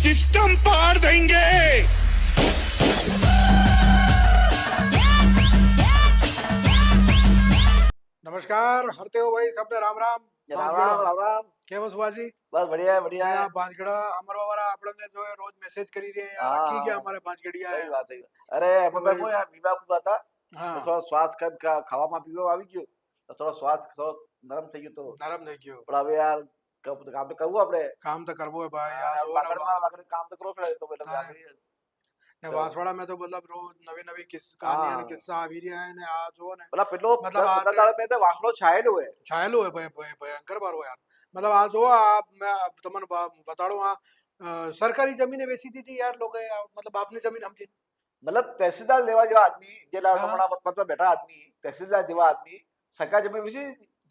System पार देंगे। नमस्कार, हरते हो भाई सबने राम राम। રામ રામ રામ રામ. કેમ છો બાજી? બસ બઢિયા બઢિયા. આ પાંચગડા અમારો વાળા આપણને જો રોજ મેસેજ કરી રહ્યા યાર, हाँ, की क्या हमारे પાંચગડિયા સહી है। વાત સહી વાત. અરે અમે ભાઈ- પણ યાર બીમાર ખૂબ હતા. હા, તો થોડો શ્વાસ ખાવામાં પીવામાં આવી ગયો તો થોડો શ્વાસ થોડો નરમ થઈ ગયો તો નરમ થઈ ગયો। પણ હવે યાર કામ તો કરવું આપણે. કામ તો કરવો है भाई। આ જો પાકડમાં વાકડે કામ તો કરવું પડે તો એટલે તારે. આગળ ને તો- વાસવાડા में तो मतलब रोज नवी नवी कहानी અને હા. કિસ્સા આવી રહ્યા है ને આ જો ને પેલા પેલો મતલબ આ બધા દાડે મેં તો વાસણો છાયેલો હોય. છાયેલું है ભાઈ ભાઈ ભયંકર બારો यार। मतलब આ જો આ मैं તમને બતાડું આ સરકારી જમીને વેચી દીધી यार लोगों मतलब आपने जमीन समझी। મતલબ તહેસીલદાર લેવા જેવા આદમી જે હા. હમણાં પદમાં બેઠા આદમી તહેસીલદાર જેવા આદમી સરકાર જમીન વિશે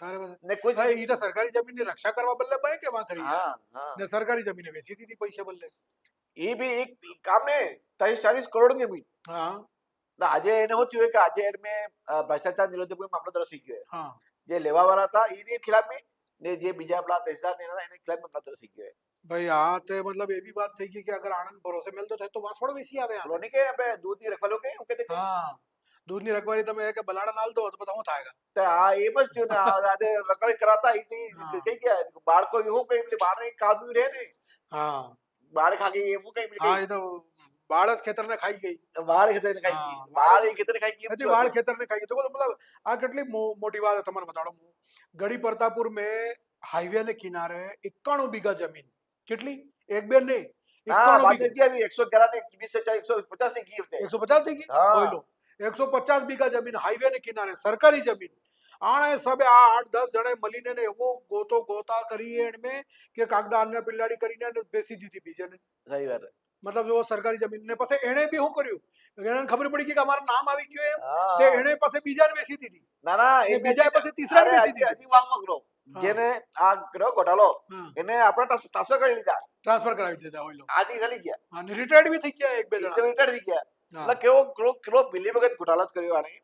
તારે બધા ને કોઈ ભાઈ ઈ તો સરકારી જમીનની રક્ષા કરવા બદલે ભાઈ કેવા કરી હા હા ને સરકારી જમીને વેચી દીધી પૈસા બદલે। એ બી એક કામ ને 30-40 કરોડ ની જમીન. હા આજે એને શું થયું કે આજે એમને ભ્રષ્ટાચાર નિરોધક મામલો દર્જ થઈ ગયો. हाँ જે લેવા વાળા હતા એની ખિલાફ में ને જે બીજા આપણા તહેસીલદાર ને એના ખિલાફ में દર્જ થઈ ગયો. भाई आ ते मतलब ये भी बात थी कि अगर आनंद भरोसे मिलतो थे तो वासवड़ वेसी आवे બોલો નહીં કે આપણે દૂધ ની રખવાલો કે એવું કહેते કે हाँ दूध ની રખવારી તમે એક બલાડા નાલ દો તો પછી શું થાયગા। તો આ એમ જ થયું ને આજે રખડી કરાતા અહીંથી હા. કઈ ગયા બાળકો એવું કઈ પેલી બહાર એક આદમી રહે ને हाँ બાળ ખાગી એવું કઈ हाँ ये तो બાળસ ખેતર ને ખાઈ ગઈ। બાળ ખેતર ને ખાઈ હા, ગઈ બાળ એ ખેતર ને ખાઈ ગઈ હજી વાળ ખેતર ને ખાઈ ગઈ તો मतलब આ કેટલી મોટી વાત તમને બતાડો। ગઢી પ્રતાપपुर में हाईवे ने किनारे 91 बीघा जमीन કેટલી એક બે નહીં હા 91 બાદ बीघा નથી આવી 111 ને 20 150 ની ગઈ હતી 150 થઈ ગઈ હા. બોલો 150 बीघा जमीन हाईवे ने किनारे सरकारी जमीन આણે સબે આ 8-10 જણે મળીને ને એવો ગોતા કરી એણે કે કાગદા અન્ય પિલ્લાડી કરીને ને બેસી દીધી બીજાને। સહી વાત मतलब जो सरकारी जमीन ने पासे एने भी શું કર્યું એને ખબર પડી કે અમારું નામ આવી ગયું એમ હા તે એને પાસે બીજાને વેચી દીધી ના ના એ એને બીજા પાસે તીસરાને અરે વેચી હજી દીધી। હજી વાત મગરો હા. જેને આ કર્યો ઘોટાળો હા એને આપણે ટ્રાન્સફર કરી લીધા ટ્રાન્સફર કરાવી દીધા હોય લોકો આજી ખાલી ગયા અને રિટાયર્ડ બી થઈ ગયા એક બે જણા। રિટાયર થઈ ગયા હા એટલે કેવો કેવો કેવો મિલી વખત ઘોટાળો જ કર્યો આને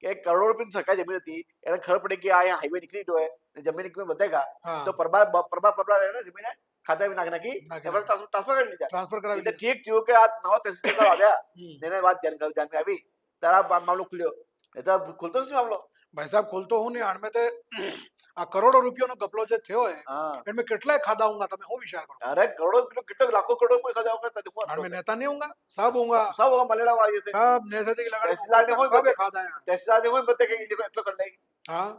કે કરોડો રૂપિયાની સરકારી જમીન હતી એને ખબર પડી કે આ હાઈવે નીકળી ગયો હોય ને જમીન કિંમત વધેગા હા તો પરબા એને જમીન ખાતા નાખી નાખી નાખી એમાં ટ્રાન્સફર કરી લીધા ટ્રાન્સફર કરાવી એટલે દીધા। ઠીક થયું કે આ નવો તહેસીલદાર આવ્યા હમ। એને વાત ધ્યાન આવી તારા મામલો ખુલ્યો એ તો ખુલતો જ નહીં મામલો ભાઈ સાહેબ ખોલતો હું ને આણમે તે આ કરોડો રૂપિયાનો ગપલો જે થયો હે હા એમાં કેટલાય ખાધા હોંગા તમે શું વિચાર કરો। અરે કરોડો કેટલો લાખો કરોડો કોઈ ખાધા વખત તને આણમે નેતા नहीं होगा सब होगा सब होगा मलेला वाली थे सब नेता की लगा तहसीलदार ने होय सब बते- खाधा है। तहसीलदार ने होय बते के એટલો કરી લઈ हाँ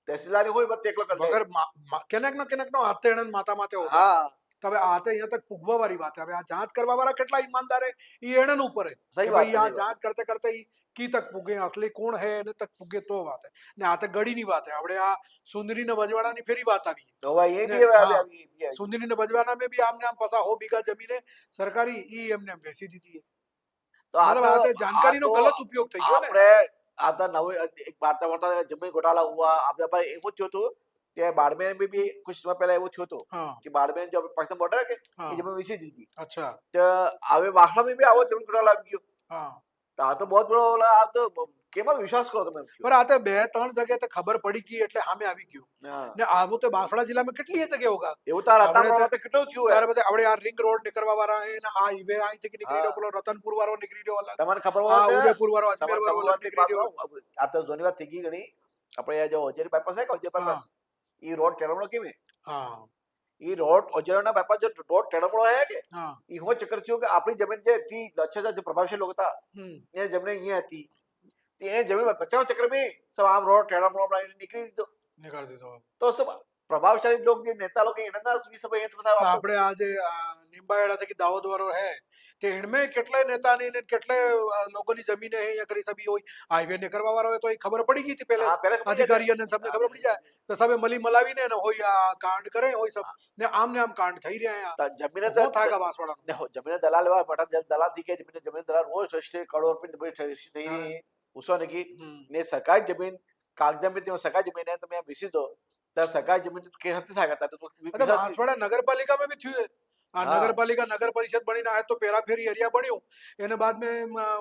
તહેસીલદાર ને હોય બતે એકલો કરી લઈ मगर કેનેક નો હાથે એને માતા માથે હોगा। હા તો હવે આ તો અહીંયા તક પૂગવા વાળી વાત છે। હવે આ જાંચ કરવા વાળા કેટલા ઈમાનદાર હે ઈ એને ઉપર હે સહી કે વાત ભાઈ આ સહી વાત. જાંચ કરતે કરતે ઈ કી તક પૂગે असली કોણ હે એને તક પૂગે તો વાત હે ને આ તો ગડીની વાત હે। આપણે આ સુંદરી ને વજવાડાની ફેરી વાત આવી તો હવે એ ને, બી હવે હા. આવી સુંદરી ને વજવાડા में भी આમને આમ પસા હો બીઘા જમીને સરકારી ઈ એમને એમ વેચી દીધી હે। તો मतलब આ તો જાણકારીનો ગલત ઉપયોગ થઈ ગયો ને। આપણે આ તો નવો એક વાર્તા વાર્તા જમીન ઘોટાળા हुआ આપણે પર એવું થયું હતું કે બાड़मेर में भी कुछ समय पहले એવું થયું હતું हाँ कि बाड़मेर जो पाकिस्तान बॉर्डर है के हाँ ये जमीन वेची दी थी अच्छा तो હવે વાસણા में भी આવો જમીન ઘોટાળા આવી ગયો हाँ તો આ તો બહુ બડો ઓલા આ તો કેમાં વિશ્વાસ કરો તમે पर આ તો 2-3 જગ્યાએ તો ખબર પડી ગઈ એટલે સામે આવી ગયું હા ને આવું તો બાંસવાડા જિલ્લામાં કેટલી જગ્યાએ હોગા। એવું તાર હતા આપણે તો કેટલું થયું ત્યારે પછી આપણે આ રિંગ રોડ નીકળવા વાળા હે ને આ હાઈવે અહીંથી નીકળી રહ્યો હા. પેલો રતનપુર વાળો નીકળી રહ્યો અલગ તમને ખબર આ હોય ઉદયપુર વાળો તમારે અજમેર વાળો ખબર અલગ નીકળી રહ્યો। હોય આ તો જૂની વાત થઈ ગઈ ઘણી આપણે આ જો ઓજેરી બાયપાસ છે કે ઓજેરી બાયપાસ ઈ રોડ ટેડમણો કેમ है हाँ ઈ રોડ ઓજેરીના બાયપાસ जो रोड ટેડમણો है કે हाँ ઈ હું ચક્કર થયો કે આપણી જમીન જે હતી લચ્છા જે પ્રભાવશાળી લોકો હતા એ જમીન અહીંયા હતી તે એ જમીન બચાવ ચક્कर में सब આમ રોડ ટેડમણો બનાવીને નીકળી દીધો निकाल दीधो। તો सब પ્રભાવશાળી लोग જે नेता लोग એના વિશે એ તો બધા આપણે આ જે નિંબાયેડા થકી દાહોદ વાળો હે તે એણમે કેટલાય નેતાની ને કેટલાય લોકોની જમીને હે અહીંયા કરી સબી હોય હાઈવે ને કરવા વાળો હોય તો એ ખબર પડી ગઈ હતી પહેલે હા, પહેલે જ પડી અધિકારી જાય. અને સબને ખબર પડી જાય તો સબે મળી મલાવીને ને હોય આ કાંડ કરે હોય સબ ને આમ કાંડ થઈ રહ્યા તો જમીન શું થાય બાંસવાડા देखो जमीन दलाल हुआ बटा दलाल थी के जमीन दलाल रोज रजिस्ट्री करोड़ रुपए रजिस्ट्री हाँ। नहीं उसको ने की ने सरकारी जमीन कागज में तो सरकारी जमीन है तो मैं बेची दो तो सरकारी जमीन तो के हद था तो अच्छा बांसवाड़ा नगरपालिका में भी थયું है આ हाँ। નગરપાલિકા નગર પરિષદ બનીને આ તો પેરાફેરી એરિયા બન્યું એને બાદ में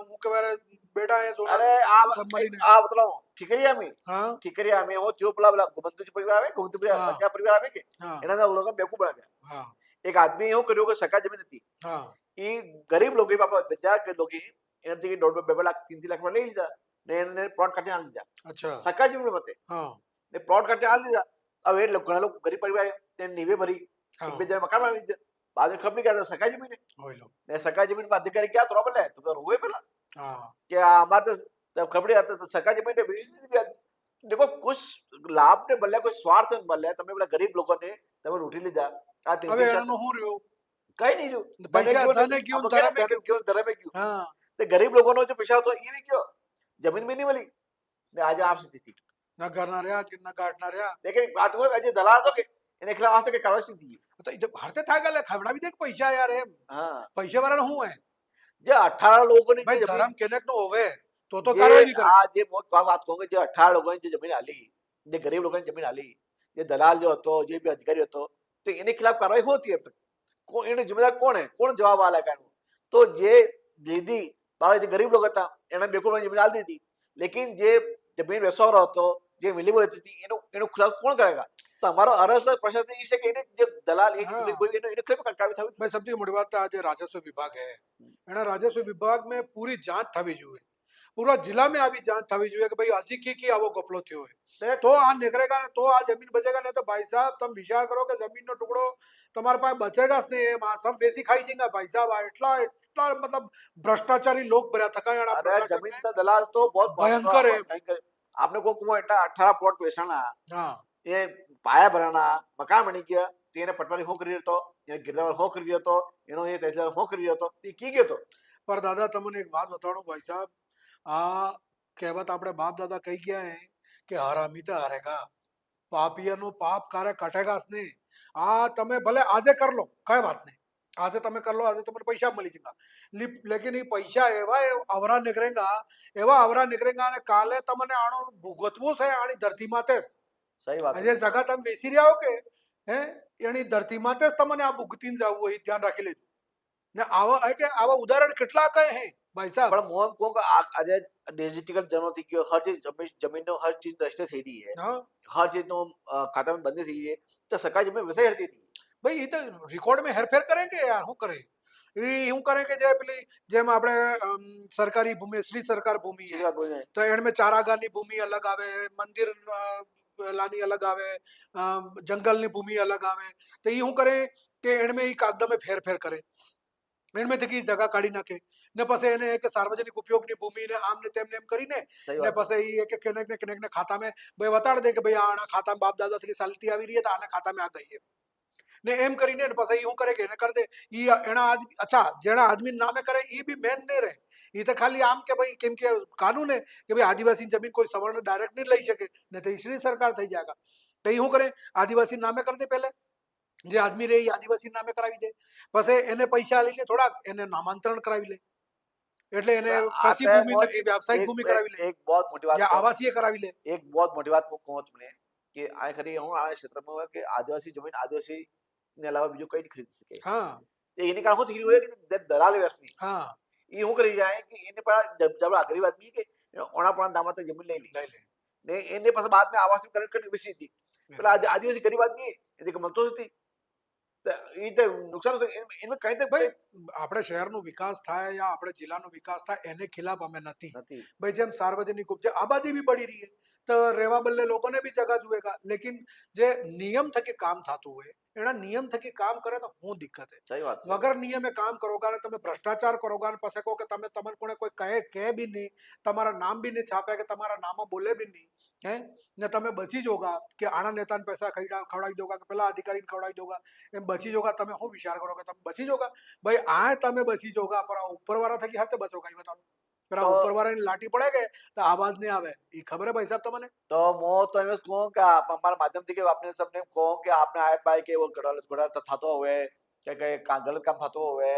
હું કહેવાય બેટા એ अरे સોના आप सब मरी ने। आप बताओ ठिकरिया में हाँ ठिकरिया में वो जो बोला बोला गोबंदू परिवार है गोबंदू हाँ। परिवार परिवार है के हाँ એના લોકો બેકુ બનાવ્યા हाँ એક આદમી એવું કર્યું કે સરકાર જમીન હતી હા એ ગરીબ લોકો બાબા હજાર લોકો એનાથી 1.5-2 લાખ 3 લાખ લઈ લીધા ને એને પ્લોટ કાઢી આલી દીધા અચ્છા સરકાર જમીન મતે હા ને પ્લોટ કાઢી આલી દીધા. હવે એટલે ઘણા લોકો ગરીબ પરિવાર તેને નીવે ભરી હા. 1-2 જણા મકાન બનાવી દીધા. બાજુ ખપડી ગયા સરકાર જમીન હોય લો ને સરકાર જમીન પર અધિકારી ક્યાં તો બોલે તો રોવે પેલા હા કે આ અમારે તો ખપડી હતા તો સરકાર જમીન વેચી દીધી. देखो कुछ लाभ ने बल्ले कोई स्वार्थ ने बल्ले તમે પેલા ગરીબ લોકોને તમે લૂંટી લીધા આ હવે એનું શું રહ્યું કઈ નહીં રહ્યું. પૈસા ધને ગયું ધરમે ગયું ધરમે ગયું હા તે ગરીબ લોકોનો જે પૈસા હતો એ બી ગયો જમીન બી નહીં મળી ને આજે આમ સ્થિતિ થઈ. ના ઘરના રહ્યા કે ના કાઢના રહ્યા લેકિન વાત હોય આજે દલાલ હતો કે એને ખિલાફ આજ તક કાર્યવાહી થઈ તો એ હરતે થાય ગયેલા ખવડાવી દે કે પૈસા યાર એમ હા પૈસા વાળાને શું હે જે 18 લોકોની ભાઈ જે જમીન ધર્મ કેનેક નો હોવે તો જે કાર્યવાહી નહીં કરે આ જે વાત કહું કે જે 18 લોકોની જે જમીન આલી જે ગરીબ લોકોની જમીન આલી જે દલાલ જો હતો જે બી અધિકારી હતો તો એની ખિલાફ કાર્યવાહી હોતી હતી. એને જિમ્મેદાર કોણ હે કોણ જવાબ આલે કાનું તો જે દીદી બાળા જે ગરીબ લોકો હતા એને બેકુલ જમીન આલી દીધી લેકિન જે જમીન વેચવાનો હતો જે મિલી હતી એનું ખિલાફ કોણ કરેગા તો અમારો અરજ પ્રશાસન એ છે કે એને જે દલાલ એક हाँ। કોઈ એને ખિલાફ કાર્યવાહી થવી भाई सबसे मोटी बात तो आज राजस्व विभाग है एना राजस्व विभाग में पूरी जांच थवी જોઈએ પૂરા જિલ્લા में આવી जांच થવી જોઈએ કે ભાઈ હજી की આવો ગપલો થયો હોય તો આ નીકળેગા ને તો આ જમીન બચેगा नहीं तो भाई साहब तुम विचार करो કે જમીનનો ટુકડો તમારા પાસે બચેगा જ નહીં એમ આ सब વેસી ખાઈ જઈને ભાई साहब આ એટલા એટલા मतलब भ्रष्टाचारी लोग भर्યા થકાયાણા अरे जमीन का दलाल तो बहुत भयंकर है। भयंकर। आपने को कुआं इतना 18 प्लॉट बेचना હા ये पाया भराना मकान बनी गया तो એને પટવારી હો કરી હતો એને ગિરદાવર હો કરી હતો એનો એ તહેસીલદાર હો કરી હતો એ કી ગયો તો पर दादा તમને એક વાત બતાડું ભાઈ સાહેબ આ કહેવત આપણે બાપ દાદા કહી ગયા હે કે હરામી તો હારેગા પાપિયાનો પાપ કારે કટેગા જ નહીં આ તમે ભલે આજે કર લો કઈ વાત નહીં આજે તમે કર લો આજે તમને પૈસા મળી જગા લેકિન એ પૈસા એવા અવરા નીકળેગા અને કાલે તમને આનો ભોગવવું છે આની ધરતીમાં તે સહી વાત આજે જગા તમે બેસી રહ્યા હો કે હે એની ધરતીમાં તે તમને આ ભૂગતીને જવું હોય એ ધ્યાન રાખી લેજો ને આવા કે આવા ઉદાહરણ કેટલા કઈ હે ભાઈ સાહેબ પણ મોહન કહું કે આજે ડિજિટલ જનો થઈ ગયો હર ચીજ જમીનનો હર ચીજ રસ્તે થઈ રહી है હા हर चीज नो खाता में बंदी थी है तो सरकार जमीन वैसे ही रहती थी ભાઈ એ તો રેકોર્ડ में હેરફેર કરે કે યાર શું કરે એ શું કરે કે જે પેલી જેમ આપણે સરકારી ભૂમિ શ્રી સરકાર ભૂમિ सीधी है बात बोल रहे हैं તો એમાં ચારાગારની ભૂમિ અલગ આવે મંદિર લાની અલગ આવે જંગલની ભૂમિ અલગ આવે તો એ શું કરે કે એણમે એ કાગદામાં ફેરફેર કરે એણમે થકી જગા કાઢી નાખે ને પછી એને એક સાર્વજનિક ઉપયોગની ભૂમિને આમ ને તેમને એમ કરીને सही ને बात પછી એ કે કેનેક ને ખાતામાં ભાઈ બતાડી દે કે ભાઈ આના ખાતામાં બાપ દાદા થી ચાલતી આવી રહી है તો આના ખાતામાં આ ગઈ है ને એમ કરીને ને પછી શું કરે કે એને કરી દે ઈ એના અચ્છા જેના આદમી નામે કરે એ બી મેન નહીં રહે એ તો ખાલી આમ કે ભાઈ કેમ કે કાનૂન હે કે ભાઈ આદિવાસી જમીન કોઈ સવર્ણ ડાયરેક્ટ નહીં લઈ શકે ને તો શ્રી સરકાર થઈ જાયગા તો એ શું કરે આદિવાસી નામે કરી દે પહેલે જે આદમી રહે એ આદિવાસી નામે કરાવી દે પછી એને પૈસા લઈને થોડાક એને નામાંતરણ કરાવી લે એટલે એને કૃષિ ભૂમિ થકી વ્યાવસાયિક ભૂમિ કરાવી લે एक बहुत मोटी बात या आवासीय करावी ले एक बहुत मोटी बात कहूँ तुमने कि आ खरी હું આ ક્ષેત્રમાં હોય કે આદિવાસી જમીન આદિવાસી ને અલાવા બીજું કઈ નહીં ખરીદી શકે हाँ એની કારણ શું થઈ રહ્યું હોય કે દલાલ વ્યવસ્થિત हाँ એ શું કરી જાય કે એને પણ જબ ગરીબ આદમી કે ઓણાપણા દામા તક જમીન લઈ લી ले ले ને એને પછી બાદ में આવાસ કરેક્ટ કરી બેસી હતી પેલા આદિવાસી ગરીબ આદમી એને મળતો જ નથી તો એ તો નુકસાન થયું એમાં કઈ તક ભાઈ આપણે શહેરનો વિકાસ થાય યા આપણે જિલ્લાનો વિકાસ થાય એને ખિલાફ અમે નથી નથી ભાઈ જેમ સાર્વજનિક ઉપજે આબાદી બી બળી રહી है તો રહેવા બદલે લોકોને બી જગા જુએગા લેકિન જે નિયમ થકી કામ થતું હોય એના નિયમ થકી કામ કરે તો શું દિક્કત હે સહી વાત વગર નિયમે કામ કરોગા ને તમે ભ્રષ્ટાચાર કરોગા ને પછી કહો કે તમે તમને કોને કોઈ કહે બી નહીં તમારા નામ બી નહીં છાપે કે તમારા નામમાં બોલે બી નહીં હે ને તમે બચી જોગા કે આના નેતાને પૈસા ખવડાવી દોગા કે પેલા અધિકારીને ખવડાવી દોગા એમ બચી જોગા તમે શું વિચાર કરો કે તમે બચી જોગા ભાઈ આ તમે બચી જોગા પર ઉપરવાળા થકી હરતે બચોગા એ બતાવો પેલા તો- ઉપરવાળાની લાઠી પડે કે તો આવાજ નહીં આવે એ ખબર હે ભાઈ સાહેબ તમને તો હું તો એમ જ કહું કે અમારા માધ્યમથી કે આપણે સબને કહું કે આપણે આ પાય કે એવો ઘોડા થતો હોય કે કઈ ગલત કામ થતો હોય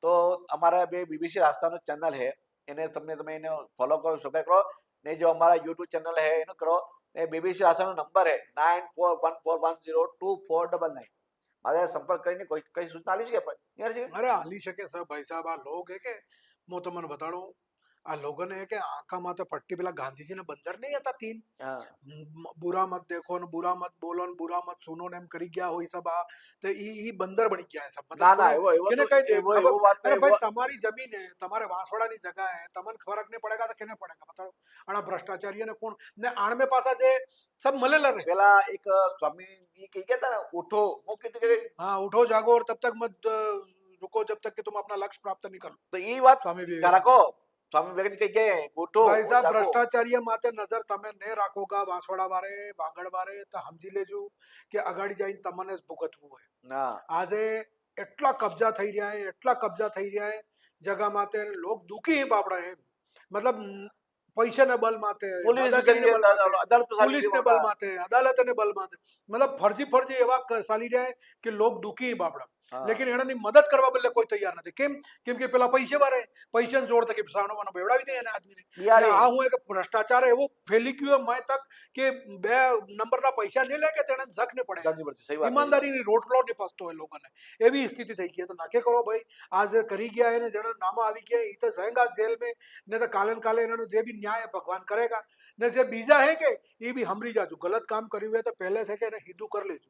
તો અમારા બે બીબીસી રાજસ્થાનનો ચેનલ है એને તમને તમે એને ફોલો કરો સબસ્ક્રાઇબ કરો ને જો અમારા યુટ્યુબ ચેનલ है એનો કરો ને બીબીસી રાજસ્થાનનો નંબર है 9414102499 મારે સંપર્ક કરીને કોઈ કઈ સૂચના આલી છે યાર છે અરે હાલી શકે સર ભાઈ સાહેબ આ લોગ હે કે હું તમને બતાડું આ લોકોને કે આંખામાં તો પટ્ટી પેલા ગાંધીજીના બંદર નહીં હતા 3 હા બુરા મત દેખો ને બુરા મત બોલો ને બુરા મત સુનો ને એમ કરી ગયા હોય સબ આ તો ઈ બંદર બની ગયા છે સબ ના ના એવો કેને તો કઈ એવો ખબર વાત અરે એવો ભાઈ તમારી જમીન હે તમારે વાંસવાડાની જગા હે તમને ફરક નહીં પડેગા તો કેને પડેગા બતાવો આના ભ્રષ્ટાચારી ને કોણ ને આણમે પાછા જે સબ મળેલા રહે પેલા એક સ્વામીજી કહી ગયા હતા ને ઉઠો હું કીધું કે हाँ उठो जागो और तब तक मत रुको जब तक कि तुम अपना लक्ष्य प्राप्त नहीं कर लो તો એ વાત स्वामी विवेकानंद રાખો સ્વામી વિવેકાનંદ કહી ગયા ઉઠો भाई साहब જાગો. भ्रष्टाचारी माते नजर तमे ने राखोगा वांसवाड़ा वारे वागड़ वारे तो समझी लेजो કે અગાડી જઈને તમને જ ભોગવવું હોય ના આજે એટલા કબજા થઈ રહ્યા હે એટલા કબજા થઈ રહ્યા હે જગા માતે લોક દુખી હે બાપડા હે મતલબ પૈસાના બલ માતે પોલીસ દાદાગીરીના બલ માતે, અદાલત पुलिस बल माते अदालत ने बल माते मतलब फर्जी एवा चाली रहा है कि लोग दुखी बापड़ा लेकिन एनानी मदद करवा बदले कोई तैयार નથી કેમ કે પેલા પૈસે વારે પૈસાને જોડ તકે સાણોવાનો બેવડાવી દે એને આદમીને અને આ હું એક ભ્રષ્ટાચાર એવો ફેલી ગયો મેં તક કે 2 નંબરના પૈસા નહીં લે કે તેને ઝક ને પડે જાણવી પડશે, સહી વાત છે. ઈમાનદારીની રોટલો નહીં પસતો હોય લોકોને એવી સ્થિતિ થઈ ગઈ તો નાકે કરો ભાઈ आज કરી ગયા એને જેના નામ આવી ગયા એ તો જાएगा જેલ में ને તો કાલે ને કાલે એનાનું જે भी न्याय है भगवान करेगा ने जे बीजा है के ये भी हमरी जाजू गलत काम કર્યું હોય તો પહેલે છે કે એને હિદુ કરી લેજો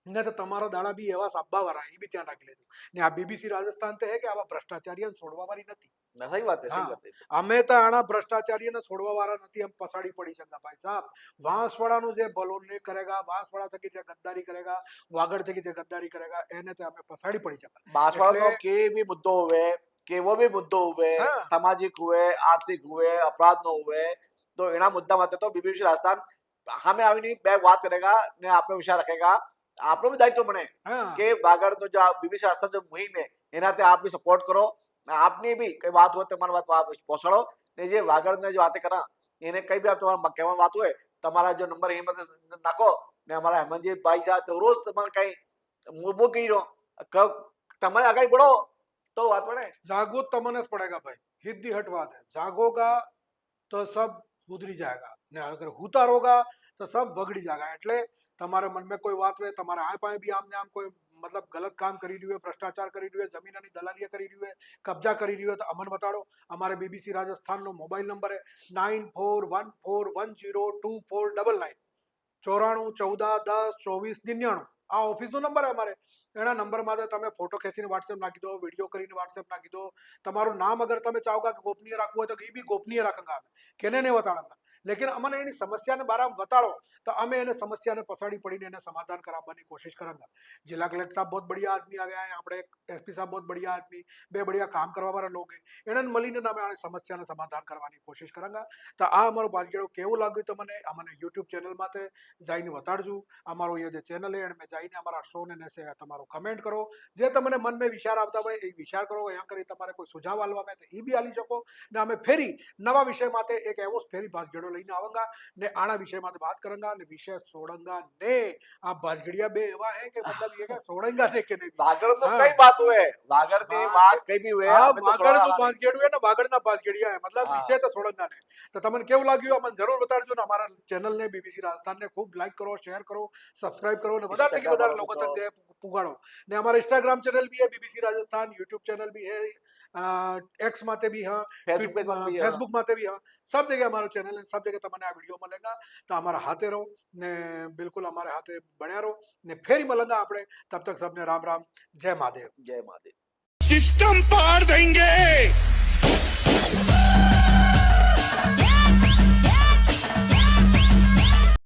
ને તો તમારા દાડા બી એવા સાબ્બા વાળા એ બી ત્યાં નાખી લેજો ને આ બીબીસી રાજસ્થાન તો હે કે આવા ભ્રષ્ટાચારીઓને છોડવા વાળી નથી ના, સહી વાત છે, સહી હા. વાત છે. અમે તો આના ભ્રષ્ટાચારીઓને છોડવા વાળા નથી એમ પસાડી પડી શકતા ભાઈ સાहब વાંસવાડાનું જે બલોન ને કરેગા વાંસવાડા થકી જે ગદ્દારી કરેગા વાગડ થકી જે ગદ્દારી કરેગા એને તો અમે પસાડી પડી શકતા બાંસવાડાનો એટલે- કે भी मुद्दो हुए केवो भी मुद्दो हुए हाँ. सामाजिक हुए आर्थिक हुए अपराध नो हुए तो एना मुद्दा माते तो बीबीसी રાજસ્થાન સામે આવીને બે વાત કરેગા ને આપણો વિચાર રાખેગા આપણો भी दायित्व बने હા કે વાગડ નો जो बीबीसी રાજસ્થાન जो मुहिम है એનાતે આપ भी सपोर्ट करो आपने भी कई बात हो તમારી વાત आप પહોંચાડો ને જે વાગડ ને जो बातें करा એને કઈ भी તમારા કહેવાની વાત હોય તમારા જો નંબર હિંમત નાખો ને અમારા હેમંતજી ભાઈ સાથે રોજ તમારે કઈ મો કહી રહ્યો તમે આગળ बढ़ो तो बात बने जागो तमने से पड़ेगा भाई हिद्दी हट बात है जागोगा तो सब उधरी जाएगा ने अगर उतारोगा तो सब वगड़ी जाएगा એટલે તમારા મન में કોઈ વાત હોય તમારા આ પાસે બી આમ ને આમ કોઈ મતલબ ગલત કામ કરી રહ્યું હોય ભ્રષ્ટાચાર કરી રહ્યું હોય જમીનની દલાલી કરી રહ્યું હોય કબજા કરી રહ્યું હોય તો અમન બતાડો અમારે બીબીસી રાજસ્થાનનો મોબાઈલ નંબર है 9414102499 9414102499 આ ઓફિસનો નંબર है અમારે એના નંબર માં તમે ફોટો ખેંચીને WhatsApp નાખી દો વિડિયો કરીને WhatsApp નાખી દો તમારું નામ અગર તમે ચાહોगा કે ગોપનીય રાખવું હોય તો એ भी गोपनीय रखेंगे કેને નહીં બતાડંગા लेकिन अमने एनी समस्या ने बारे में बताड़ो तो अमे एने समस्या ने पसाड़ी पड़ी ने समाधान करावવાની कोशिश करेंगे जिला कलेक्टर साहब बहुत बढ़िया आदमी आया है આપણે एसपी साहब बहुत बढ़िया आदमी બે बढ़िया काम करवा वाला लोग है એને મળીને નામે આ સમસ્યાને સમાધાન કરવાની કોશિશ કરાંગા તો આ અમારો ભાજગેડો કેવું લાગ્યું તમને અમને YouTube ચેનલ માતે જઈને બતાડજો અમારો એ જે ચેનલ है એમાં જઈને અમારા શો ને નેસે તમારો કમેન્ટ કરો જે તમને મન में વિચાર આવતા હોય એ વિચાર કરો અહીંયા કરી તમારે કોઈ સુઝાવ આલવા હોય તો એ બી આલી શકો ને અમે ફેરી નવા વિષય માતે એક એવો ફેરી ભાજગેડો લઈને આવાંગા ને આના વિષય માતે વાત કરાંગા ને વિષય છોડंगा ने આ ભાજગડિયા બે એવા है कि मतलब ये કે છોડेंगा ने કે નહીં વાગડ તો हाँ. કઈ બાત હોય વાગડ ની વાત કઈ भी हुए हाँ, हमें तो वागड़ छोड़ना जो वाला भाजगेड़ू है ना वागड़ ना भाजगेड़िया है मतलब हाँ. विषय तो छोड़ंगा ने तो तमन केवं लाग्યું अमन जरूर बताड़જો ને અમારા ચેનલ ને બીબીસી રાજસ્થાન ને ખૂબ લાઈક કરો શેર કરો સબસ્ક્રાઇબ કરો ને વધારે થી વધારે લોકો તક જે પુગાડો ને हमारा इंस्टाग्राम चैनल भी है बीबीसी राजस्थान यूट्यूब चैनल भी है एक्स माते भी है Facebook पे भी है। फेसबुक माते भी है सब जगह हमारा चैनल है सब जगह તમને આ વિડિયો મળેગા તો हमारा हाथे रहो ने बिल्कुल हमारे हाथे बन्या रहो ने फेरी મળेगा આપણે तब तक सबने राम राम जय महादेव जय महादेव सिस्टम पार देंगे